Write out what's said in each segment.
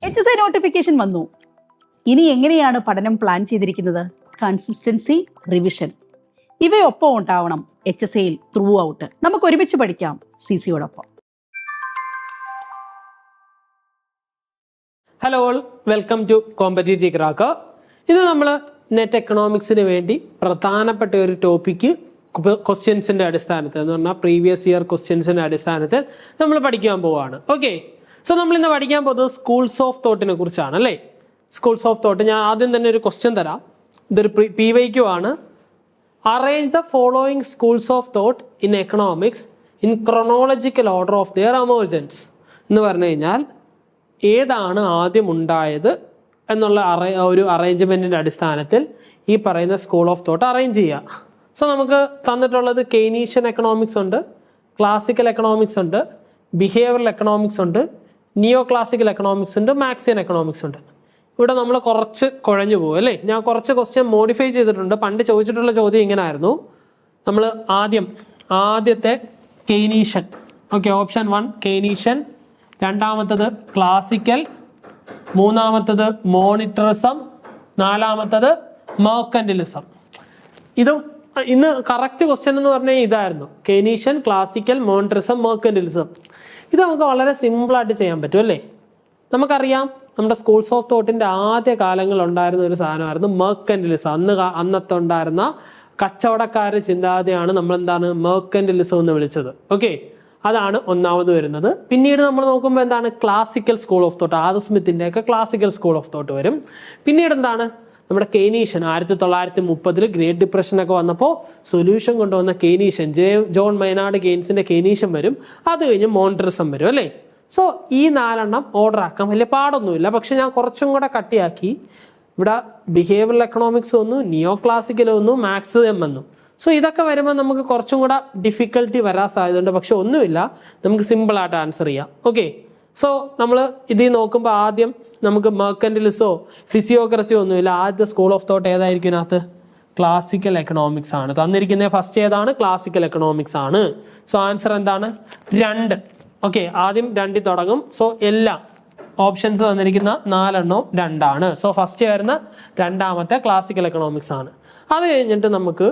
HSI notification വന്നു. ഇനി എങ്ങനെയാണ് പഠനം പ്ലാൻ ചെയ്തിരിക്കുന്നത്? കൺസിസ്റ്റൻസി, റിവിഷൻ ഇവയൊപ്പം ഉണ്ടാവണം HSIയിൽ ത്രൂ ഔട്ട്. നമുക്ക് ഒരുമിച്ച് പഠിക്കാം CCയോടൊപ്പം. Hello all, welcome to competitive cracker. ഇത് നമ്മൾ നെറ്റ് എക്കണോമിക്സിന് വേണ്ടി പ്രധാനപ്പെട്ട ഒരു ടോപ്പിക്ക് ക്വസ്റ്റ്യൻസിൻ്റെ അടിസ്ഥാനത്തിൽ എന്ന് പറഞ്ഞാൽ പ്രീവിയസ് ഇയർ ക്വസ്റ്റ്യൻസിൻ്റെ അടിസ്ഥാനത്തിൽ നമ്മൾ പഠിക്കാൻ പോവുകയാണ്. ഓക്കെ, സോ നമ്മൾ ഇന്ന് പഠിക്കാൻ പോകുന്നത് സ്കൂൾസ് ഓഫ് തോട്ടിനെ കുറിച്ചാണ് അല്ലേ. സ്കൂൾസ് ഓഫ് തോട്ട് ഞാൻ ആദ്യം തന്നെ ഒരു ക്വസ്റ്റ്യൻ തരാം. ഇതൊരു PYQ ആണ്. Arrange the following schools of thought in economics in chronological order of their emergence എന്ന് പറഞ്ഞു കഴിഞ്ഞാൽ ഏതാണ് ആദ്യം ഉണ്ടായത് എന്നുള്ള ഒരു അറേഞ്ച്മെൻറ്റിൻ്റെ അടിസ്ഥാനത്തിൽ ഈ പറയുന്ന സ്കൂൾ ഓഫ് തോട്ട് അറേഞ്ച് ചെയ്യുക. സോ നമുക്ക് തന്നിട്ടുള്ളത് കെയ്നീഷ്യൻ എക്കണോമിക്സ് ഉണ്ട്, ക്ലാസിക്കൽ എക്കണോമിക്സ് ഉണ്ട്, ബിഹേവിയറൽ എക്കണോമിക്സ് ഉണ്ട്, നിയോ ക്ലാസിക്കൽ എക്കണോമിക്സ് ഉണ്ട്, മാക്സിയൻ എക്കണോമിക്സ് ഉണ്ട്. ഇവിടെ നമ്മൾ കുറച്ച് കുഴഞ്ഞു പോകും അല്ലേ. ഞാൻ കുറച്ച് ക്വസ്റ്റ്യൻ മോഡിഫൈ ചെയ്തിട്ടുണ്ട്. പണ്ട് ചോദിച്ചിട്ടുള്ള ചോദ്യം ഇങ്ങനെ ആയിരുന്നു. നമ്മൾ ആദ്യത്തെ കെയ്നീഷ്യൻ, ഓക്കെ, ഓപ്ഷൻ 1 കെയ്നീഷ്യൻ, രണ്ടാമത്തത് ക്ലാസിക്കൽ, മൂന്നാമത്തത് മോണിറ്ററിസം, നാലാമത്തത് മെർക്കന്റിലിസം. ഇതും ഇന്ന് കറക്റ്റ് ക്വസ്റ്റ്യൻ എന്ന് പറഞ്ഞാൽ ഇതായിരുന്നു. Keynesian, classical, monetarism, mercantilism. ഇത് നമുക്ക് വളരെ സിമ്പിളായിട്ട് ചെയ്യാൻ പറ്റും അല്ലേ. നമുക്കറിയാം നമ്മുടെ സ്കൂൾസ് ഓഫ് തോട്ടിൻ്റെ ആദ്യ കാലങ്ങളിൽ ഉണ്ടായിരുന്ന ഒരു സാധനമായിരുന്നു മെർക്കന്റിലിസം. അന്നത്തെ ഉണ്ടായിരുന്ന കച്ചവടക്കാരുടെ ചിന്താഗതിയാണ് നമ്മളെന്താണ് മെർക്കന്റിലിസം എന്ന് വിളിച്ചത്. ഓക്കെ, അതാണ് ഒന്നാമത് വരുന്നത്. പിന്നീട് നമ്മൾ നോക്കുമ്പോൾ എന്താണ് classical school of thought, Adam സ്മിത്തിൻ്റെ ഒക്കെ ക്ലാസിക്കൽ സ്കൂൾ ഓഫ് തോട്ട് വരും. പിന്നീട് എന്താണ് നമ്മുടെ കെയ്നീഷ്യൻ, 1930 ഗ്രേറ്റ് ഡിപ്രഷനൊക്കെ വന്നപ്പോൾ സൊല്യൂഷൻ കൊണ്ടുവന്ന കെയ്നീഷ്യൻ, ജോൺ മൈനാർഡ് കെയ്ൻസിന്റെ കെയ്നീഷ്യൻ വരും. അത് കഴിഞ്ഞ് മോണിറ്ററിസം വരും അല്ലേ. സോ ഈ 4 ഓർഡർ ആക്കാൻ വലിയ പാടൊന്നുമില്ല. പക്ഷെ ഞാൻ കുറച്ചും കൂടെ കട്ടിയാക്കി ഇവിടെ ബിഹേവിയറൽ എക്കണോമിക്സ് വന്നു, നിയോ ക്ലാസിക്കൽ വന്നു, മാക്സിയം വന്നു. സോ ഇതൊക്കെ വരുമ്പോൾ നമുക്ക് കുറച്ചും കൂടെ ഡിഫിക്കൽട്ടി വരാൻ സാധ്യതയുണ്ട്. പക്ഷെ ഒന്നുമില്ല, നമുക്ക് സിമ്പിളായിട്ട് ആൻസർ ചെയ്യാം. ഓക്കെ, സോ നമ്മൾ ഇതിൽ നോക്കുമ്പോൾ ആദ്യം നമുക്ക് മെർക്കന്റിലിസോ ഫിസിയോക്രസിയോ ഒന്നുമില്ല. ആദ്യത്തെ സ്കൂൾ ഓഫ് തോട്ട് ഏതായിരിക്കും ഇതിനകത്ത്? ക്ലാസിക്കൽ എക്കണോമിക്സ് ആണ് തന്നിരിക്കുന്നത്. ഫസ്റ്റ് ഏതാണ്? ക്ലാസിക്കൽ എക്കണോമിക്സ് ആണ്. സോ ആൻസർ എന്താണ്? 2. ഓക്കെ, ആദ്യം 2 തുടങ്ങും. സോ എല്ലാം ഓപ്ഷൻസ് തന്നിരിക്കുന്ന 4 2 സോ ഫസ്റ്റ് വരുന്ന രണ്ടാമത്തെ ക്ലാസിക്കൽ എക്കണോമിക്സ് ആണ്. അത് കഴിഞ്ഞിട്ട് നമുക്ക്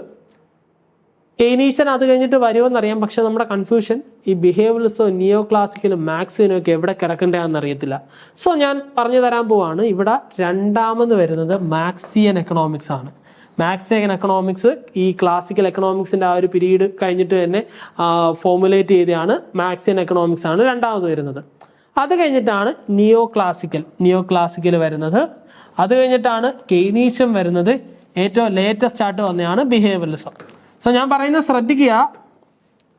കെയ്നീഷ്യൻ അത് കഴിഞ്ഞിട്ട് വരുമെന്നറിയാം. പക്ഷെ നമ്മുടെ കൺഫ്യൂഷൻ ഈ ബിഹേവിയറിസോ നിയോ ക്ലാസിക്കലും മാക്സിനും ഒക്കെ എവിടെ കിടക്കണ്ടെന്ന് അറിയത്തില്ല. സോ ഞാൻ പറഞ്ഞു തരാൻ പോവാണ്. ഇവിടെ രണ്ടാമത് വരുന്നത് മാക്സിയൻ എക്കണോമിക്സ് ആണ്. മാക്സിയൻ എക്കണോമിക്സ് ഈ ക്ലാസിക്കൽ എക്കണോമിക്സിൻ്റെ ആ ഒരു പീരീഡ് കഴിഞ്ഞിട്ട് തന്നെ ഫോർമുലേറ്റ് ചെയ്തതാണ്. മാക്സിയൻ എക്കണോമിക്സ് ആണ് രണ്ടാമത് വരുന്നത്. അത് കഴിഞ്ഞിട്ടാണ് നിയോ ക്ലാസിക്കൽ വരുന്നത്. അത് കഴിഞ്ഞിട്ടാണ് കെയ്നീഷ്യൻ വരുന്നത്. ഏറ്റവും ലേറ്റസ്റ്റ് ആയിട്ട് വന്നതാണ് ബിഹേവിയറിസം. സോ ഞാൻ പറയുന്നത് ശ്രദ്ധിക്കുക,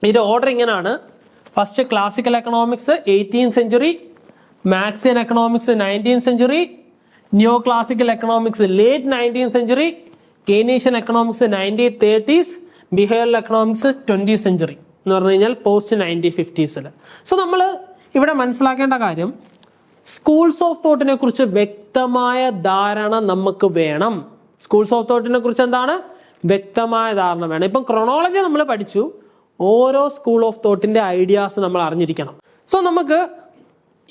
ഇതിൻ്റെ ഓർഡർ ഇങ്ങനെയാണ്. First classical economics 18th century, Marxian economics 19th century, നിയോ classical economics late 19th century, Keynesian economics 1930s, behavioural economics 20th century എന്ന് പറഞ്ഞു കഴിഞ്ഞാൽ പോസ്റ്റ് 1950s. സോ നമ്മൾ ഇവിടെ മനസ്സിലാക്കേണ്ട കാര്യം, സ്കൂൾസ് ഓഫ് തോട്ടിനെ കുറിച്ച് വ്യക്തമായ ധാരണ നമുക്ക് വേണം. സ്കൂൾസ് ഓഫ് തോട്ടിനെ കുറിച്ച് എന്താണ്? വ്യക്തമായ ധാരണ വേണം. ഇപ്പം ക്രൊണോളജി നമ്മൾ പഠിച്ചു, ഓരോ സ്കൂൾ ഓഫ് തോട്ടിൻ്റെ ഐഡിയാസ് നമ്മൾ അറിഞ്ഞിരിക്കണം. സോ നമുക്ക്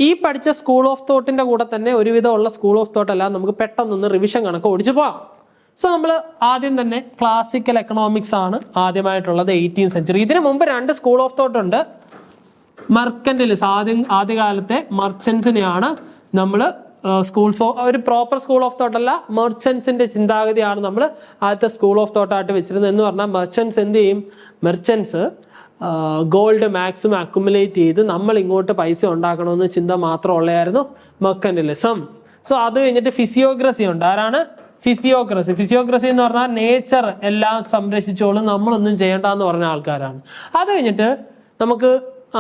ഈ പഠിച്ച സ്കൂൾ ഓഫ് തോട്ടിൻ്റെ കൂടെ തന്നെ ഒരുവിധമുള്ള സ്കൂൾ ഓഫ് തോട്ട് എല്ലാം നമുക്ക് പെട്ടെന്നൊന്ന് റിവിഷൻ കണക്ക് ഓടിച്ചു പോകാം. സോ നമ്മൾ ആദ്യം തന്നെ ക്ലാസിക്കൽ എക്കണോമിക്സ് ആണ് ആദ്യമായിട്ടുള്ളത്, 18th സെഞ്ചുറി. ഇതിനു മുമ്പ് 2 സ്കൂൾ ഓഫ് തോട്ട് ഉണ്ട്. മെർക്കന്റിലിസം, ആദ്യകാലത്തെ മർച്ചൻസിനെയാണ് നമ്മൾ സ്കൂൾസ് ഓഫ്, ഒരു പ്രോപ്പർ സ്കൂൾ ഓഫ് തോട്ട് അല്ല, മെർച്ചൻസിന്റെ ചിന്താഗതിയാണ് നമ്മൾ ആദ്യത്തെ സ്കൂൾ ഓഫ് തോട്ടായിട്ട് വെച്ചിരുന്നത്. എന്ന് പറഞ്ഞാൽ മെർച്ചൻസ് എന്ത് ചെയ്യും? മെർച്ചൻസ് ഗോൾഡ് മാക്സിമം അക്യുമുലേറ്റ് ചെയ്ത് നമ്മൾ ഇങ്ങോട്ട് പൈസ ഉണ്ടാക്കണമെന്ന് ചിന്ത മാത്രമുള്ളതായിരുന്നു മെർക്കന്റിലിസം. സോ അത് കഴിഞ്ഞിട്ട് ഫിസിയോക്രസി ഉണ്ട്. ആരാണ്? ഫിസിയോക്രസി എന്ന് പറഞ്ഞാൽ നേച്ചർ എല്ലാം സംരക്ഷിച്ചോളും, നമ്മളൊന്നും ചെയ്യേണ്ടെന്ന് പറഞ്ഞ ആൾക്കാരാണ്. അത് കഴിഞ്ഞിട്ട് നമുക്ക്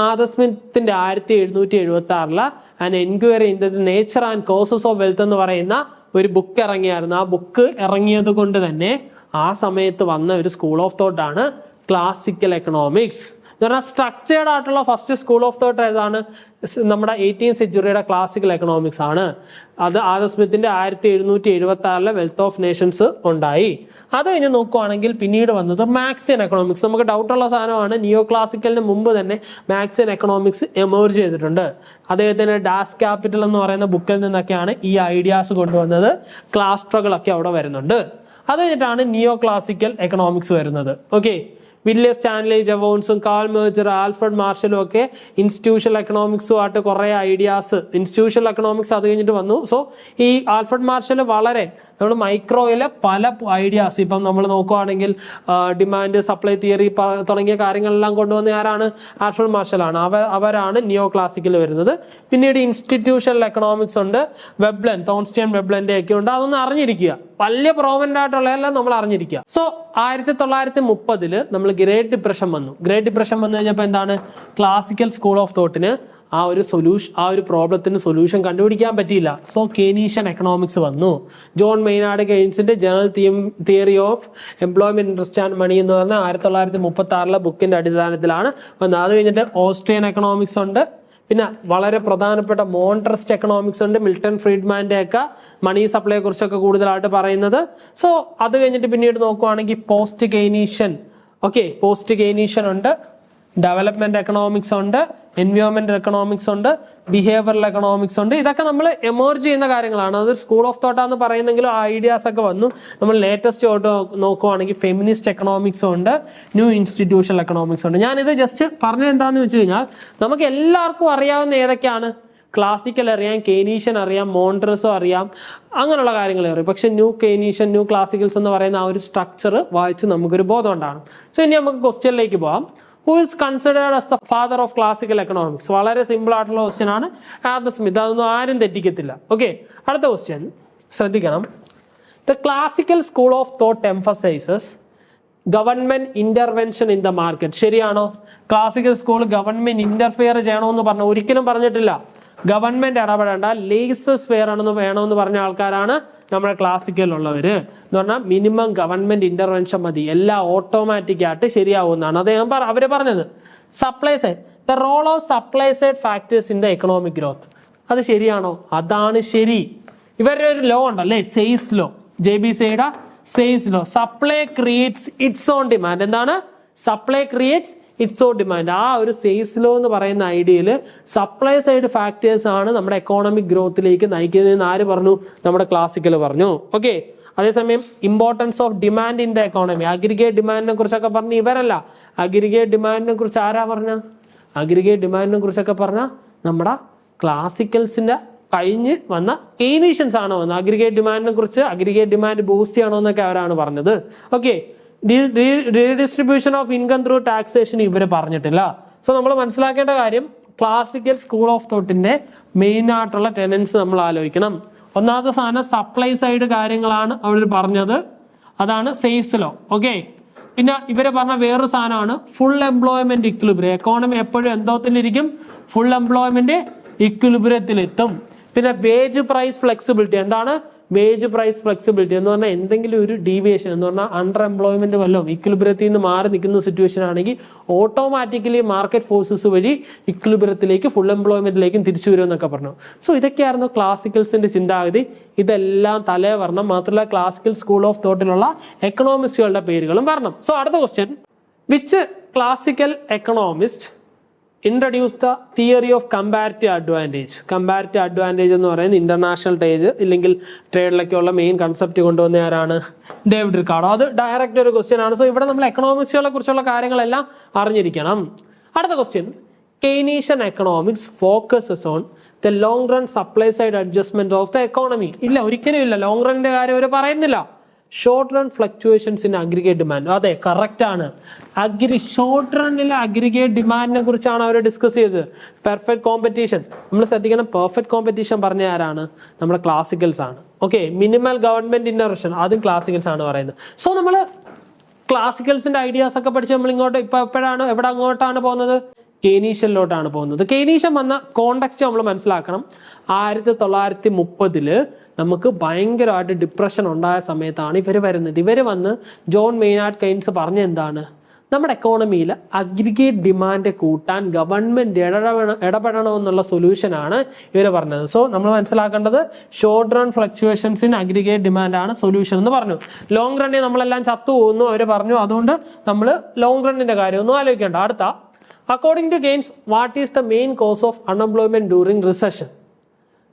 ആദം സ്മിത്തിന്റെ 1776 an inquiry in the nature and causes of wealth എന്ന് പറയുന്ന ഒരു ബുക്ക് ഇറങ്ങിയായിരുന്നു. ആ ബുക്ക് ഇറങ്ങിയത് കൊണ്ട് തന്നെ ആ സമയത്ത് വന്ന ഒരു സ്കൂൾ ഓഫ് തോട്ടാണ് ക്ലാസിക്കൽ എക്കണോമിക്സ്. എന്ന് പറഞ്ഞാൽ സ്ട്രക്ചേർഡ് ആയിട്ടുള്ള ഫസ്റ്റ് സ്കൂൾ ഓഫ് തോട്ട് ഏതാണ്? നമ്മുടെ 18th സെഞ്ച്വറിയുടെ ക്ലാസിക്കൽ എക്കണോമിക്സ് ആണ്. അത് ആദം സ്മിത്തിന്റെ 1776 വെൽത്ത് ഓഫ് നേഷൻസ് ഉണ്ടായി. അത് കഴിഞ്ഞ് നോക്കുവാണെങ്കിൽ പിന്നീട് വന്നത് മാക്സിയൻ എക്കണോമിക്സ്. നമുക്ക് ഡൗട്ടുള്ള സാധനമാണ്. നിയോ ക്ലാസിക്കലിന് മുമ്പ് തന്നെ മാക്സിയൻ എക്കണോമിക്സ് എമേർജ് ചെയ്തിട്ടുണ്ട്. അദ്ദേഹത്തിന് ഡാസ് ക്യാപിറ്റൽ എന്ന് പറയുന്ന ബുക്കിൽ നിന്നൊക്കെയാണ് ഈ ഐഡിയാസ് കൊണ്ടുവന്നത്. ക്ലാസ് സ്ട്രഗിളൊക്കെ അവിടെ വരുന്നുണ്ട്. അത് കഴിഞ്ഞിട്ടാണ് നിയോ ക്ലാസിക്കൽ എക്കണോമിക്സ് വരുന്നത്. ഓക്കെ, വില്യം സ്റ്റാൻലി ജവോൺസും കാൾ മേജർ ആൽഫ്രഡ് മാർഷലും ഒക്കെ ഇൻസ്റ്റിറ്റ്യൂഷണൽ എക്കണോമിക്സുമായിട്ട് കുറേ ഐഡിയാസ്, ഇൻസ്റ്റിറ്റ്യൂഷണൽ എക്കണോമിക്സ് അത് കഴിഞ്ഞിട്ട് വന്നു. സോ ഈ ആൽഫ്രഡ് മാർഷൽ വളരെ നമ്മൾ മൈക്രോയിലെ പല ഐഡിയാസ്, ഇപ്പം നമ്മൾ നോക്കുവാണെങ്കിൽ ഡിമാൻഡ് സപ്ലൈ തിയറി തുടങ്ങിയ കാര്യങ്ങളെല്ലാം കൊണ്ടുവന്ന ആരാണ്? ആൽഫ്രഡ് മാർഷലാണ്. അവരാണ് നിയോ ക്ലാസിക്കൽ വരുന്നത്. പിന്നീട് ഇൻസ്റ്റിറ്റ്യൂഷണൽ എക്കണോമിക്സ് ഉണ്ട്, വെബ്ലൻ, തോൺസ്റ്റൈൻ വെബ്ലന്റെ ഒക്കെ ഉണ്ട്. അതൊന്നും അറിഞ്ഞിരിക്കുക, വലിയ പ്രോമന്റ് ആയിട്ടുള്ളതെല്ലാം നമ്മൾ അറിഞ്ഞിരിക്കുക. സോ 1930 നമ്മൾ ഗ്രേറ്റ് ഡിപ്രഷൻ വന്നു. ഗ്രേറ്റ് ഡിപ്രഷൻ വന്നു കഴിഞ്ഞപ്പോൾ എന്താണ്? ക്ലാസിക്കൽ സ്കൂൾ ഓഫ് തോട്ടിന് ആ ഒരു പ്രോബ്ലത്തിന് സൊല്യൂഷൻ കണ്ടുപിടിക്കാൻ പറ്റിയില്ല. സോ കെയ്നീഷ്യൻ എക്കണോമിക്സ് വന്നു. ജോൺ മെയ്നാർഡ് കെയ്ൻസിന്റെ general theory of employment, interest and money എന്ന് പറഞ്ഞ 1936 ബുക്കിന്റെ അടിസ്ഥാനത്തിലാണ് വന്നത്. അത് കഴിഞ്ഞിട്ട് ഓസ്ട്രിയൻ എക്കണോമിക്സ് ഉണ്ട്. പിന്നെ വളരെ പ്രധാനപ്പെട്ട മോൺട്രസ്റ്റ് എക്കണോമിക്സ് ഉണ്ട്, മിൽട്ടൺ ഫ്രീഡ്മാന്റെ ഒക്കെ മണി സപ്ലൈയെ കുറിച്ചൊക്കെ കൂടുതലായിട്ട് പറയുന്നത്. സോ അത് കഴിഞ്ഞിട്ട് പിന്നീട് നോക്കുവാണെങ്കിൽ പോസ്റ്റ് കെയ്നീഷ്യൻ, പോസ്റ്റ് കെയ്നീഷ്യൻ ഉണ്ട്, ഡെവലപ്മെന്റ് എക്കണോമിക്സ് ഉണ്ട്, എൻവയോൺമെന്റൽ എക്കണോമിക്സ് ഉണ്ട്, ബിഹേവിയറൽ എക്കണോമിക്സ് ഉണ്ട്. ഇതൊക്കെ നമ്മൾ എമേർജ് ചെയ്യുന്ന കാര്യങ്ങളാണ്. അതൊരു സ്കൂൾ ഓഫ് തോട്ടാന്ന് പറയുന്നെങ്കിലും ആ ഐഡിയാസ് ഒക്കെ വന്നു. നമ്മൾ ലേറ്റസ്റ്റ് ആയിട്ട് നോക്കുവാണെങ്കിൽ ഫെമിനിസ്റ്റ് എക്കണോമിക്സും ഉണ്ട്, ന്യൂ ഇൻസ്റ്റിറ്റ്യൂഷണൽ എക്കണോമിക്സ് ഉണ്ട്. ഞാനിത് ജസ്റ്റ് പറഞ്ഞത് എന്താണെന്ന് വെച്ച് കഴിഞ്ഞാൽ നമുക്ക് എല്ലാവർക്കും അറിയാവുന്ന ഏതൊക്കെയാണ്? ക്ലാസിക്കൽ അറിയാം, കെയ്നീഷ്യൻ അറിയാം, മോൺട്രസോ അറിയാം, അങ്ങനെയുള്ള കാര്യങ്ങൾ അറിയാം. പക്ഷെ ന്യൂ കെയ്നീഷ്യൻ, ന്യൂ ക്ലാസിക്കൽസ് എന്ന് പറയുന്ന ആ ഒരു സ്ട്രക്ചർ വായിച്ച് നമുക്കൊരു ബോധം ഉണ്ടാകും. സോ ഇനി നമുക്ക് ക്വസ്റ്റ്യനിലേക്ക് പോകാം. Who is considered as the father of classical economics? വളരെ സിമ്പിൾ ആയിട്ടുള്ള ക്വസ്റ്റ്യൻ ആണ്. ആദം സ്മിത്ത്, അതൊന്നും ആരും തെറ്റിക്കത്തില്ല. ഓക്കെ, അടുത്ത ക്വസ്റ്റ്യൻ ശ്രദ്ധിക്കണം. The classical school of thought emphasizes government intervention in the market. ശരിയാണോ? ക്ലാസിക്കൽ സ്കൂൾ ഗവൺമെന്റ് ഇന്റർഫിയർ ചെയ്യണമെന്ന് പറഞ്ഞു ഒരിക്കലും പറഞ്ഞിട്ടില്ല. ഗവൺമെന്റ് ഇടപെടേണ്ട, ലേസസ് ഫെയർ ആണെന്ന് വേണമെന്ന് പറഞ്ഞ ആൾക്കാരാണ് നമ്മുടെ ക്ലാസിക്കലുള്ളവര്. എന്ന് പറഞ്ഞാൽ മിനിമം ഗവൺമെന്റ് ഇന്റർവെൻഷൻ മതി, എല്ലാം ഓട്ടോമാറ്റിക് ആയിട്ട് ശരിയാവുന്നതാണ് അദ്ദേഹം അവര് പറഞ്ഞത്. Supply side, the role of supply side factors in the economic growth. അത് ശരിയാണോ? അതാണ് ശരി. ഇവരുടെ ഒരു ലോ ഉണ്ടല്ലേ, സെയ്സ് ലോ, JBCയുടെ Say's law. Supply creates its own demand. എന്താണ്? Supply creates its own demand. ആ ഒരു സെയ്സ് ലോ എന്ന് പറയുന്ന ഐഡിയയിൽ സപ്ലൈ സൈഡ് ഫാക്ടേഴ്സ് ആണ് നമ്മുടെ എക്കോണമിക് ഗ്രോത്തിലേക്ക് നയിക്കുന്നതെന്ന് ആര് പറഞ്ഞു? നമ്മുടെ ക്ലാസിക്കൽ പറഞ്ഞു. ഓക്കെ, അതേസമയം importance of demand in the economy, aggregate ഡിമാൻഡിനെ കുറിച്ചൊക്കെ പറഞ്ഞ ഇവരല്ല. അഗ്രിഗേറ്റ് ഡിമാൻഡിനെ കുറിച്ച് ആരാ പറഞ്ഞ? അഗ്രിഗേറ്റ് ഡിമാൻഡിനെ കുറിച്ചൊക്കെ പറഞ്ഞ നമ്മുടെ ക്ലാസിക്കൽസിന്റെ കഴിഞ്ഞ് വന്ന കെയ്നീഷ്യൻസ് ആണ് വന്നത്. അഗ്രിഗേറ്റ് ഡിമാൻഡിനെ കുറിച്ച്, അഗ്രിഗേറ്റ് ഡിമാൻഡ് ബൂസ്റ്റ് ചെയ്യണോ എന്നൊക്കെ അവരാണ് പറഞ്ഞത്. Okay, redistribution of income through taxation ഇവര് പറഞ്ഞിട്ടില്ല. സോ നമ്മൾ മനസ്സിലാക്കേണ്ട കാര്യം, ക്ലാസിക്കൽ സ്കൂൾ ഓഫ് തോട്ടിന്റെ മെയിൻ ആയിട്ടുള്ള ടെനൻസ് നമ്മൾ ആലോചിക്കണം. ഒന്നാമത്തെ സാധനം സപ്ലൈ സൈഡ് കാര്യങ്ങളാണ് അവർ പറഞ്ഞത്, അതാണ് സെയ്സ് ലോ. ഓക്കെ, പിന്നെ ഇവര് പറഞ്ഞ വേറൊരു സാധനമാണ് ഫുൾ എംപ്ലോയ്മെന്റ് ഇക്വിലിബ്രിയം. എക്കോണമി എപ്പോഴും എന്തോത്തിലിരിക്കും? ഫുൾ എംപ്ലോയ്മെന്റ് ഇക്വിലിബ്രിയത്തിലെത്തും. പിന്നെ വേജ് പ്രൈസ് ഫ്ലെക്സിബിലിറ്റി. എന്താണ് വേജ് പ്രൈസ് ഫ്ലെക്സിബിലിറ്റി എന്ന് പറഞ്ഞാൽ എന്തെങ്കിലും ഒരു ഡീവിയേഷൻ എന്ന് പറഞ്ഞാൽ അണ്ടർ എംപ്ലോയ്മെന്റ് വല്ലതും ഇക്വിലിബ്രിയത്തിൽ നിന്ന് മാറി നിൽക്കുന്ന സിറ്റുവേഷൻ ആണെങ്കിൽ ഓട്ടോമാറ്റിക്കലി മാർക്കറ്റ് ഫോഴ്സസ് വഴി ഇക്വിലിബ്രിയത്തിലേക്ക്, ഫുൾ എംപ്ലോയ്മെന്റിലേക്കും തിരിച്ചു വരുമെന്നൊക്കെ പറഞ്ഞു. സോ ഇതൊക്കെയായിരുന്നു ക്ലാസിക്കൽസിന്റെ ചിന്താഗതി. ഇതെല്ലാം തലേ വരണം. മാത്രമല്ല ക്ലാസിക്കൽ സ്കൂൾ ഓഫ് തോട്ടിലുള്ള എക്കണോമിസ്റ്റുകളുടെ പേരുകളും വരണം. സോ അടുത്ത question, which classical economist introduce the theory of comparative advantage? Comparative advantage എന്ന് പറയുന്നത് ഇന്റർനാഷണൽ ട്രേഡ് ഇല്ലെങ്കിൽ ട്രേഡിലൊക്കെയുള്ള മെയിൻ കൺസെപ്റ്റ് കൊണ്ടുവന്ന ആരാണ്? David Ricardo. അത് ഡയറക്റ്റ് ഒരു ക്വസ്റ്റ്യൻ ആണ്. സോ ഇവിടെ നമ്മൾ എക്കണോമിക്സുകളെ കുറിച്ചുള്ള കാര്യങ്ങളെല്ലാം അറിഞ്ഞിരിക്കണം. അടുത്ത question, Keynesian economics focuses on the long run supply side adjustment of the economy. ഇല്ല, ഒരിക്കലും ഇല്ല. ലോങ് റണ്ണിന്റെ കാര്യം അവർ പറയുന്നില്ല. Short run fluctuations in aggregate demand. അതെ, കറക്റ്റ് ആണ്. ഷോർട്ട് റണ്ണിലെ അഗ്രിഗേറ്റ് ഡിമാൻഡിനെ കുറിച്ചാണ് അവർ ഡിസ്കസ് ചെയ്തത്. പെർഫെക്റ്റ് കോമ്പറ്റീഷൻ, നമ്മൾ ശ്രദ്ധിക്കണം. പെർഫെക്റ്റ് കോമ്പറ്റീഷൻ പറഞ്ഞ ആരാണ്? നമ്മുടെ ക്ലാസിക്കൽസ് ആണ്. ഓക്കെ, മിനിമൽ ഗവൺമെന്റ് ഇന്റർവെൻഷൻ, അതും ക്ലാസിക്കൽസ് ആണ് പറയുന്നത്. സോ നമ്മൾ ക്ലാസിക്കൽസിന്റെ ഐഡിയാസ് ഒക്കെ പഠിച്ച് നമ്മൾ ഇങ്ങോട്ട് എവിടെ അങ്ങോട്ടാണ് പോകുന്നത്? കെയ്നീഷ്യനിലോട്ടാണ് പോകുന്നത്. കെയ്നീഷ്യൻ വന്ന കോണ്ടെക്സ്റ്റ് നമ്മൾ മനസ്സിലാക്കണം. 1930 നമുക്ക് ഭയങ്കരമായിട്ട് ഡിപ്രഷൻ ഉണ്ടായ സമയത്താണ് ഇവർ വരുന്നത്. ഇവർ വന്ന് ജോൺ മെയ്നാർഡ് കെയ്ൻസ് പറഞ്ഞ എന്താണ്? നമ്മുടെ എക്കോണമിയിൽ അഗ്രിഗേറ്റ് ഡിമാൻഡ് കൂട്ടാൻ ഗവൺമെന്റ് ഇടപെടണമെന്നുള്ള സൊല്യൂഷനാണ് ഇവർ പറഞ്ഞത്. സോ നമ്മൾ മനസ്സിലാക്കേണ്ടത് short run fluctuations in aggregate demand ആണ് സൊല്യൂഷൻ എന്ന് പറഞ്ഞു. ലോങ് റണ്ണിൽ നമ്മളെല്ലാം ചത്തു പോകുന്നു അവർ പറഞ്ഞു. അതുകൊണ്ട് നമ്മൾ ലോങ് റണ്ണിന്റെ കാര്യമൊന്നും ആലോചിക്കേണ്ട. അടുത്ത, according to Keynes what is the main cause of unemployment during recession?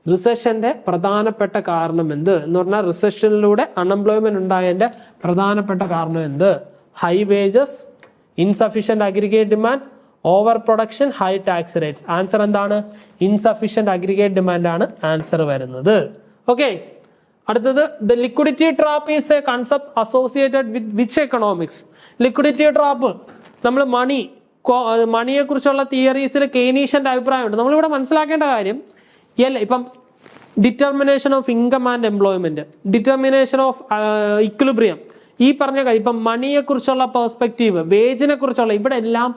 റിസഷന്റെ പ്രധാനപ്പെട്ട കാരണം എന്ത് എന്ന് പറഞ്ഞാൽ റിസഷനിലൂടെ അൺഎംപ്ലോയ്മെന്റ് ഉണ്ടായതിന്റെ പ്രധാനപ്പെട്ട കാരണം എന്ത്? High wages, insufficient aggregate demand, over production, high tax rates. Answer എന്താണ്? ഇൻസഫിഷ്യന്റ് അഗ്രിഗേറ്റ് ഡിമാൻഡ് ആണ് ആൻസർ വരുന്നത്. ഓക്കെ, അടുത്തത്, the liquidity trap is A concept associated with which economics? Liquidity trap നമ്മൾ മണിയെ കുറിച്ചുള്ള തിയറീസിൽ കെയ്നീഷ്യന്റെ അഭിപ്രായമുണ്ട്. നമ്മളിവിടെ മനസ്സിലാക്കേണ്ട കാര്യം ഇപ്പം determination of income and employment, determination of equilibrium, ഈ പറഞ്ഞ കാര്യം ഇപ്പം മണിയെ കുറിച്ചുള്ള പെർസ്പെക്റ്റീവ്, വേജിനെ കുറിച്ചുള്ള, ഇവിടെ എല്ലാം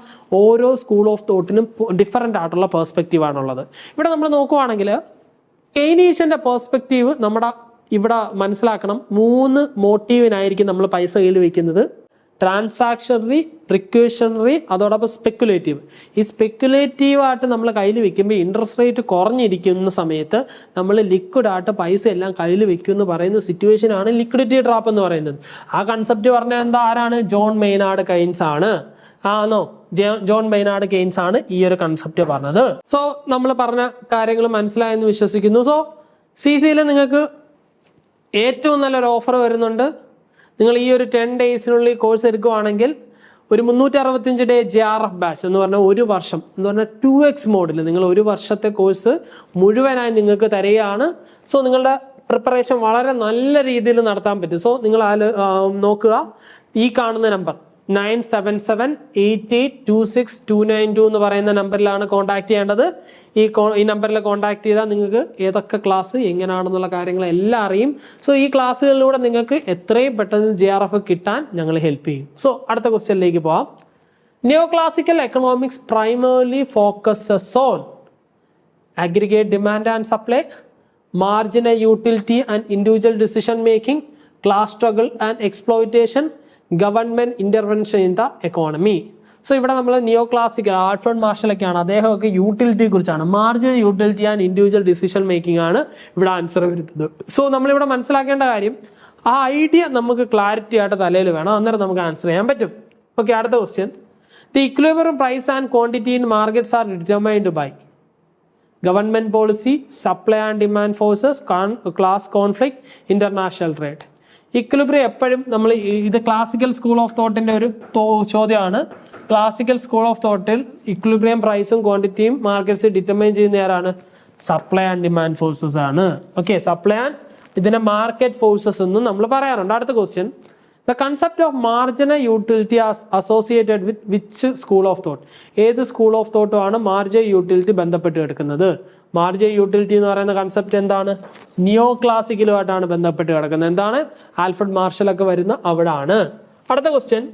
ഓരോ സ്കൂൾ ഓഫ് തോട്ടിനും ഡിഫറെൻ്റ് ആയിട്ടുള്ള പെർസ്പെക്റ്റീവ് ആണുള്ളത്. ഇവിടെ നമ്മൾ നോക്കുവാണെങ്കിൽ കെയ്നീഷ്യന്റെ പെർസ്പെക്റ്റീവ് നമ്മുടെ ഇവിടെ മനസ്സിലാക്കണം. 3 മോട്ടീവിനായിരിക്കും നമ്മൾ പൈസ കയ്യിൽ വെക്കുന്നത്. ട്രാൻസാക്ഷണറി, പ്രിക്യൂഷണറി, അതോടൊപ്പം സ്പെക്കുലേറ്റീവ്. ഈ സ്പെക്കുലേറ്റീവ് ആയിട്ട് നമ്മൾ കയ്യിൽ വെക്കുമ്പോൾ ഇൻട്രസ്റ്റ് റേറ്റ് കുറഞ്ഞിരിക്കുന്ന സമയത്ത് നമ്മൾ ലിക്വിഡ് ആയിട്ട് പൈസ എല്ലാം കയ്യിൽ വെക്കും എന്ന് പറയുന്ന സിറ്റുവേഷൻ ആണ് ലിക്വിഡിറ്റി ട്രാപ്പ് എന്ന് പറയുന്നത്. ആ കൺസെപ്റ്റ് പറഞ്ഞാൽ എന്താ? ആരാണ്? ജോൺ മെയ്നാർഡ് കെയ്ൻസ് ആണ്. ആണോ? ജോൺ മെയ്നാർഡ് കെയ്ൻസ് ആണ് ഈ ഒരു കൺസെപ്റ്റ് പറഞ്ഞത്. സോ നമ്മൾ പറഞ്ഞ കാര്യങ്ങൾ മനസ്സിലായെന്ന് വിശ്വസിക്കുന്നു. സോ CC-യിൽ നിങ്ങൾക്ക് ഏറ്റവും നല്ലൊരു ഓഫർ വരുന്നുണ്ട്. നിങ്ങൾ ഈ ഒരു 10 ഡേയ്സിനുള്ളിൽ കോഴ്സ് എടുക്കുകയാണെങ്കിൽ ഒരു 365 ഡേ JRF ബാച്ച് എന്ന് പറഞ്ഞാൽ 1 വർഷം എന്ന് പറഞ്ഞാൽ 2x മോഡിൽ നിങ്ങൾ 1 വർഷത്തെ കോഴ്സ് മുഴുവനായി നിങ്ങൾക്ക് തരികയാണ്. സോ നിങ്ങളുടെ പ്രിപ്പറേഷൻ വളരെ നല്ല രീതിയിൽ നടത്താൻ പറ്റും. സോ നിങ്ങൾ നോക്കുക, ഈ കാണുന്ന നമ്പർ 9778826292 എന്ന് പറയുന്ന നമ്പറിലാണ് കോൺടാക്ട് ചെയ്യേണ്ടത്. ഈ നമ്പറിൽ കോൺടാക്ട് ചെയ്താൽ നിങ്ങൾക്ക് ഏതൊക്കെ ക്ലാസ് എങ്ങനെയാണെന്നുള്ള കാര്യങ്ങളെല്ലാം അറിയും. സോ ഈ ക്ലാസ്സുകളിലൂടെ നിങ്ങൾക്ക് എത്രയും പെട്ടെന്ന് JRF കിട്ടാൻ ഞങ്ങൾ ഹെൽപ്പ് ചെയ്യും. സോ അടുത്ത ക്വസ്റ്റ്യനിലേക്ക് പോവാം. നിയോ classical economics primarily focuses on aggregate demand and supply, marginal utility and individual decision making, class struggle and exploitation, government intervention in the economy. So ഇവിടെ നമ്മൾ നിയോ ക്ലാസിക്കൽ ആൽഫ്രഡ് മാർഷലൊക്കെയാണ്, അദ്ദേഹമൊക്കെ യൂട്ടിലിറ്റിയെ കുറിച്ചാണ്, marginal utility and individual decision making ആണ് ഇവിടെ answer വരുന്നത്. So നമ്മളിവിടെ മനസ്സിലാക്കേണ്ട കാര്യം, ആ ഐഡിയ നമുക്ക് ക്ലാരിറ്റി ആയിട്ട് തലയിൽ വേണം, അന്നേരം നമുക്ക് ആൻസർ ചെയ്യാൻ പറ്റും. ഓക്കെ, അടുത്ത question. The equilibrium price and quantity in markets are determined by government policy, supply and demand forces, class conflict, international trade. Equilibrium എപ്പോഴും നമ്മൾ ഇത് ക്ലാസിക്കൽ സ്കൂൾ ഓഫ് തോട്ടിന്റെ ഒരു ചോദ്യമാണ്. ക്ലാസിക്കൽ സ്കൂൾ ഓഫ് തോട്ടിൽ ഇക്വിലിബ്രിയം പ്രൈസും ക്വാണ്ടിറ്റിയും മാർക്കറ്റ്സ് ഡിറ്റർമൈൻ ചെയ്യുന്ന ആരാണ്? സപ്ലൈ ആൻഡ് ഡിമാൻഡ് ഫോഴ്സസ് ആണ്. ഓക്കെ, സപ്ലൈ ആൻഡ് ഇതിനെ മാർക്കറ്റ് ഫോഴ്സസ് എന്നും നമ്മൾ പറയാറുണ്ട്. അടുത്ത question. The concept of marginal utility associated with which school of thought? ഏത് സ്കൂൾ ഓഫ് തോട്ടും ആണ് മാർജിനൽ യൂട്ടിലിറ്റി ബന്ധപ്പെട്ട് കിടക്കുന്നത്? മാർജിനൽ യൂട്ടിലിറ്റി എന്ന് പറയുന്ന കൺസെപ്റ്റ് എന്താണ്? നിയോ ക്ലാസിക്കലുമായിട്ടാണ് ബന്ധപ്പെട്ട് കിടക്കുന്നത്. എന്താണ്? ആൽഫ്രഡ് മാർഷലൊക്കെ വരുന്ന അവിടെ ആണ്. അടുത്ത question.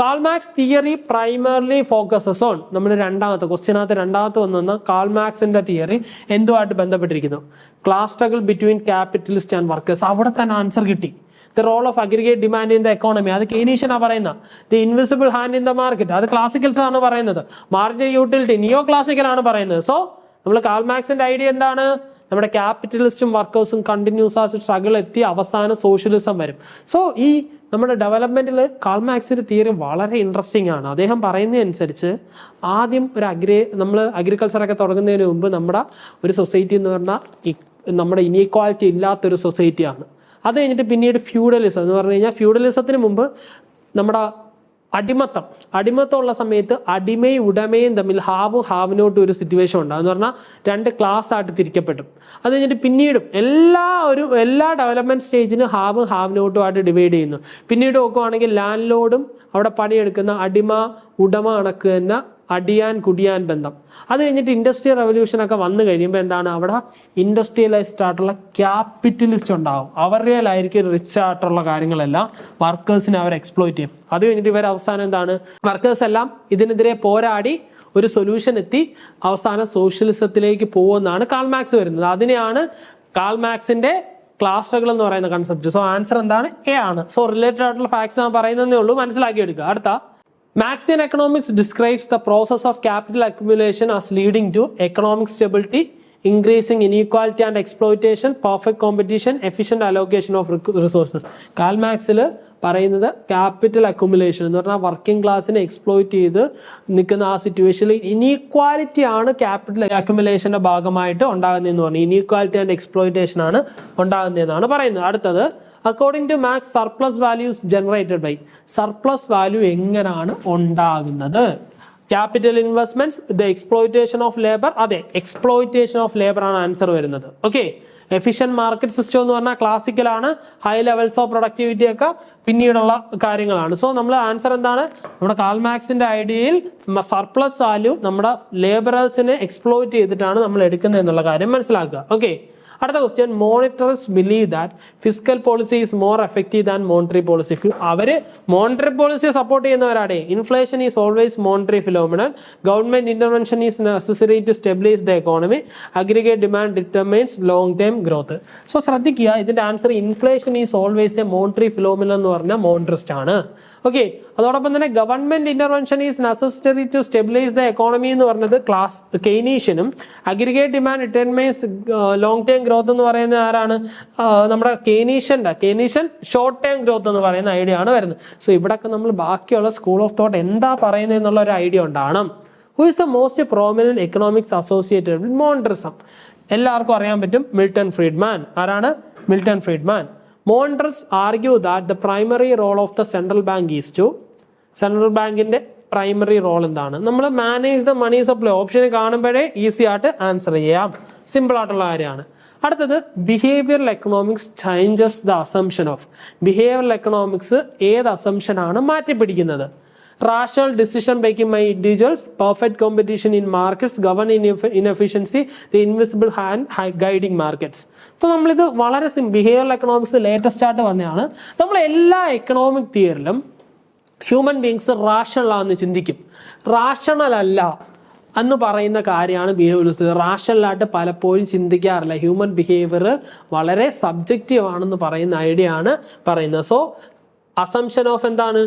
Karl Marx theory primarily focuses on, നമ്മൾ രണ്ടാമത്തെ ക്വസ്റ്റ്യനകത്ത് രണ്ടാമത്തെ വന്ന കാൾ മാർക്സിന്റെ തിയറി എന്തുമായിട്ട് ബന്ധപ്പെട്ടിരിക്കുന്നു? Class struggle between capitalist and workers. അവിടെ തന്നെ ആൻസർ കിട്ടി. The role of aggregate demand in the economy, അത് കെയ്നീഷ്യനാണ് പറയുന്നത്. The invisible hand in the market, അത് ക്ലാസിക്കൽസ് ആണ് പറയുന്നത്. മാർജിനൽ യൂട്ടിലിറ്റി നിയോ ക്ലാസിക്കൽ ആണ് പറയുന്നത്. സോ നമ്മൾ കാൾ മാർക്സിന്റെ ഐഡിയ എന്താണ്? നമ്മുടെ ക്യാപിറ്റലിസ്റ്റും വർക്കേഴ്സും കണ്ടിന്യൂസ് ആയിട്ട് സ്ട്രഗിൾ എത്തി അവസാനം സോഷ്യലിസം വരും. സോ ഈ നമ്മുടെ ഡെവലപ്മെന്റിൽ കാൾ മാർക്സിന്റെ തിയറി വളരെ ഇൻട്രസ്റ്റിംഗ് ആണ്. അദ്ദേഹം പറയുന്നതനുസരിച്ച് ആദ്യം നമ്മൾ അഗ്രികൾച്ചറൊക്കെ തുടങ്ങുന്നതിന് മുമ്പ് നമ്മുടെ ഒരു സൊസൈറ്റി എന്ന് പറഞ്ഞാൽ നമ്മുടെ ഇനീക്വാലിറ്റി ഇല്ലാത്തൊരു സൊസൈറ്റിയാണ്. അത് കഴിഞ്ഞിട്ട് പിന്നീട് ഫ്യൂഡലിസം എന്ന് പറഞ്ഞു കഴിഞ്ഞാൽ, ഫ്യൂഡലിസത്തിന് മുമ്പ് നമ്മുടെ അടിമത്തം ഉള്ള സമയത്ത് അടിമയും ഉടമയും തമ്മിൽ ഹാവിനോട്ട് ഒരു സിറ്റുവേഷൻ ഉണ്ടാകും. എന്ന് പറഞ്ഞാൽ 2 ക്ലാസ് ആയിട്ട് തിരിക്കപ്പെട്ടു. അത് കഴിഞ്ഞിട്ട് പിന്നീടും എല്ലാ ഡെവലപ്മെന്റ് സ്റ്റേജിനും ഹാവിനോട്ടും ആയിട്ട് ഡിവൈഡ് ചെയ്യുന്നു. പിന്നീട് നോക്കുവാണെങ്കിൽ ലാൻഡ് ലോഡും അവിടെ പണിയെടുക്കുന്ന അടിമ ഉടമ കണക്ക് തന്നെ അടിയാൻ കുടിയാൻ ബന്ധം. അത് കഴിഞ്ഞിട്ട് ഇൻഡസ്ട്രിയൽ റവല്യൂഷൻ ഒക്കെ വന്നു കഴിയുമ്പോൾ എന്താണ്? അവിടെ ഇൻഡസ്ട്രിയലൈസ്ഡ് ആയിട്ടുള്ള ക്യാപിറ്റലിസ്റ്റ് ഉണ്ടാവും. അവരുടെയിലായിരിക്കും റിച്ച് ആയിട്ടുള്ള കാര്യങ്ങളെല്ലാം വർക്കേഴ്സിനെ അവർ എക്സ്പ്ലോയിറ്റ് ചെയ്യും. അത് കഴിഞ്ഞിട്ട് ഇവർ അവസാനം എന്താണ്? വർക്കേഴ്സ് എല്ലാം ഇതിനെതിരെ പോരാടി ഒരു സൊല്യൂഷൻ എത്തി അവസാനം സോഷ്യലിസത്തിലേക്ക് പോകുമെന്നാണ് കാൾ മാർക്സ് വരുന്നത്. അതിനെയാണ് കാൾ മാർക്സിന്റെ ക്ലാസ് സ്ട്രഗിൾ എന്ന് പറയുന്ന കൺസെപ്റ്റ്. സോ ആൻസർ എന്താണ്? എ ആണ്. സോ റിലേറ്റഡ് ആയിട്ടുള്ള ഫാക്ട്സ് ഞാൻ പറയുന്നതേ ഉള്ളൂ, മനസ്സിലാക്കി എടുക്കുക. അടുത്ത, Max in economics describes the process of capital accumulation as leading to economic stability, increasing inequality and exploitation, perfect competition, efficient allocation of resources. കാൽ മാക്സിൽ പറയുന്നത് ക്യാപിറ്റൽ അക്യുമുലേഷൻ എന്ന് പറഞ്ഞാൽ വർക്കിംഗ് ക്ലാസ്സിനെ എക്സ്പ്ലോയിറ്റ് ചെയ്ത് നിൽക്കുന്ന ആ സിറ്റുവേഷനിൽ ഇനീക്വാലിറ്റി ആണ് ക്യാപിറ്റൽ അക്യുമുലേഷന്റെ ഭാഗമായിട്ട് ഉണ്ടാകുന്നതെന്ന് പറഞ്ഞു. ഇനീക്വാലിറ്റി ആൻഡ് എക്സ്പ്ലോയിറ്റേഷൻ ആണ് ഉണ്ടാകുന്നതെന്നാണ് പറയുന്നത്. അടുത്തത് according to Marx surplus values generated by, surplus value എങ്ങനെയാണ് ഉണ്ടാകുന്നത്? Capital investments, the exploitation of labour. അതെ, എക്സ്പ്ലോയിറ്റേഷൻ ഓഫ് ലേബർ ആണ് ആൻസർ വരുന്നത്. ഓക്കെ, എഫിഷ്യന്റ് മാർക്കറ്റ് സിസ്റ്റം എന്ന് പറഞ്ഞാൽ ക്ലാസിക്കലാണ്. ഹൈ ലെവൽസ് ഓഫ് പ്രൊഡക്ടിവിറ്റി ഒക്കെ പിന്നീടുള്ള കാര്യങ്ങളാണ്. സോ നമ്മൾ ആൻസർ എന്താണ്? നമ്മുടെ കാൾ മാക്സിന്റെ ഐഡിയയിൽ സർപ്ലസ് വാല്യൂ നമ്മുടെ ലേബറേഴ്സിനെ എക്സ്പ്ലോയിറ്റ് ചെയ്തിട്ടാണ് നമ്മൾ എടുക്കുന്നത് എന്നുള്ള കാര്യം മനസ്സിലാക്കുക. ഓക്കെ, അടുത്ത question, monetarist believe that fiscal policy is more effective than monetary policy. അവര് മോണിറ്ററി പോളിസിയെ സപ്പോർട്ട് ചെയ്യുന്നവരാണ്. Inflation is always monetary phenomenon, government intervention is necessary to stabilise the economy, aggregate demand determines long time growth. So ശ്രദ്ധിക്കുക, ഇതിന്റെ answer inflation is always a monetary phenomenon എന്ന് പറഞ്ഞാൽ monetarist ആണ്. Okay, അതോടൊപ്പം തന്നെ government intervention is necessary to stabilise the economy എന്ന് പറഞ്ഞത് കെയ്നീഷ്യനും, aggregate demand determines long time growth എന്ന് പറയുന്ന ആരാണ്? നമ്മുടെ കെയ്നീഷ്യൻ ഷോർട്ട് ടൈം ഗ്രോത്ത് എന്ന് പറയുന്ന ഐഡിയ ആണ് വരുന്നത്. സോ ഇവിടെയൊക്കെ നമ്മൾ ബാക്കിയുള്ള സ്കൂൾ ഓഫ് തോട്ട് എന്താ പറയുന്നത് എന്നുള്ള ഒരു ഐഡിയ ഉണ്ടാകണം. Who is the most prominent economics associated with monetarism? എല്ലാവർക്കും അറിയാൻ പറ്റും, മിൽട്ടൺ ഫ്രീഡ്മാൻ. ആരാണ്? Milton Friedman. Monitors argue that the primary role of the central bank is to, central ബാങ്കിന്റെ പ്രൈമറി റോൾ എന്താണ്? നമ്മൾ manage the money supply. Option കാണുമ്പോഴേ easy ആയിട്ട് answer ചെയ്യാം, സിമ്പിൾ ആയിട്ടുള്ള കാര്യമാണ്. അടുത്തത്, behavioural economics changes the assumption of. Behavioural economics ഏത് അസംഷൻ ആണ് മാറ്റിപ്പിടിക്കുന്നത്? Rational decision making by individuals, perfect competition in markets, govern inefficiency, the invisible hand guiding markets. So നമ്മളിത് വളരെ ബിഹേവിയറൽ എക്കണോമിക്സ് ലേറ്റസ്റ്റ് ആയിട്ട് വന്നതാണ്. നമ്മൾ എല്ലാ എക്കണോമിക് തിയറിലും ഹ്യൂമൻ ബീങ്സ് റാഷണൽ ആണെന്ന് ചിന്തിക്കും. റാഷണൽ അല്ല എന്ന് പറയുന്ന കാര്യമാണ് ബിഹേവിയറിസ്റ്റ്. റാഷണലായിട്ട് പലപ്പോഴും ചിന്തിക്കാറില്ല. ഹ്യൂമൻ ബിഹേവിയർ വളരെ സബ്ജക്റ്റീവ് ആണെന്ന് പറയുന്ന ഐഡിയ ആണ് പറയുന്നത്. സോ അസംഷൻ ഓഫ് എന്താണ്?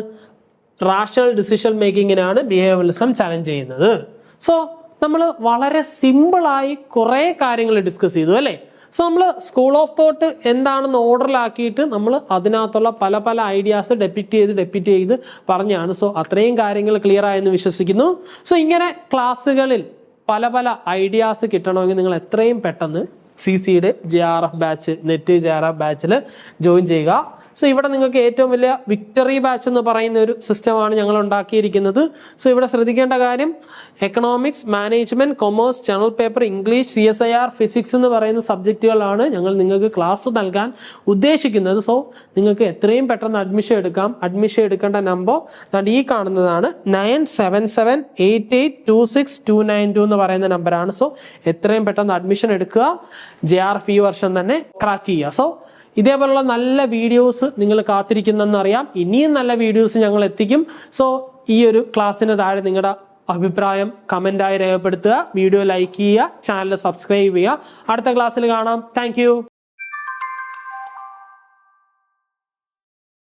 റാഷണൽ ഡിസിഷൻ മേക്കിങ്ങിനാണ് ബിഹേവിയറിസം ചലഞ്ച് ചെയ്യുന്നത്. സോ നമ്മൾ വളരെ സിമ്പിളായി കുറേ കാര്യങ്ങൾ ഡിസ്കസ് ചെയ്തു അല്ലേ? സോ നമ്മൾ സ്കൂൾ ഓഫ് തോട്ട് എന്താണെന്ന് ഓർഡറിലാക്കിയിട്ട് നമ്മൾ അതിനകത്തുള്ള പല പല ഐഡിയാസ് ഡെപ്പിറ്റ് ചെയ്ത് പറഞ്ഞാണ്. സോ അത്രയും കാര്യങ്ങൾ ക്ലിയർ ആയെന്ന് വിശ്വസിക്കുന്നു. സോ ഇങ്ങനെ ക്ലാസ്സുകളിൽ പല പല ഐഡിയാസ് കിട്ടണമെങ്കിൽ നിങ്ങൾ എത്രയും പെട്ടെന്ന് CCയുടെ JRF ബാച്ച്, നെറ്റ് JRF ബാച്ചിൽ ജോയിൻ ചെയ്യുക. സോ ഇവിടെ നിങ്ങൾക്ക് ഏറ്റവും വലിയ വിക്ടറി ബാച്ച് എന്ന് പറയുന്ന ഒരു സിസ്റ്റമാണ് ഞങ്ങൾ ഉണ്ടാക്കിയിരിക്കുന്നത്. സോ ഇവിടെ ശ്രദ്ധിക്കേണ്ട കാര്യം, economics, management, commerce, general paper, English, CSIR, physics എന്ന് പറയുന്ന സബ്ജക്റ്റുകളാണ് ഞങ്ങൾ നിങ്ങൾക്ക് ക്ലാസ് നൽകാൻ ഉദ്ദേശിക്കുന്നത്. സോ നിങ്ങൾക്ക് എത്രയും പെട്ടെന്ന് അഡ്മിഷൻ എടുക്കാം. അഡ്മിഷൻ എടുക്കേണ്ട നമ്പർ ഈ കാണുന്നതാണ്, 9778826292 എന്ന് പറയുന്ന നമ്പറാണ്. സോ എത്രയും പെട്ടെന്ന് അഡ്മിഷൻ എടുക്കുക. JRF ഈ വർഷം തന്നെ ക്രാക്ക് ചെയ്യുക. സോ ഇതേപോലുള്ള നല്ല വീഡിയോസ് നിങ്ങൾ കാത്തിരിക്കുന്നെന്നറിയാം. ഇനിയും നല്ല വീഡിയോസ് ഞങ്ങൾ എത്തിക്കും. സോ ഈ ഒരു ക്ലാസ്സിന് താഴെ നിങ്ങളുടെ അഭിപ്രായം കമൻ്റായി രേഖപ്പെടുത്തുക. വീഡിയോ ലൈക്ക് ചെയ്യുക, ചാനൽ സബ്സ്ക്രൈബ് ചെയ്യുക. അടുത്ത ക്ലാസ്സിൽ കാണാം. താങ്ക്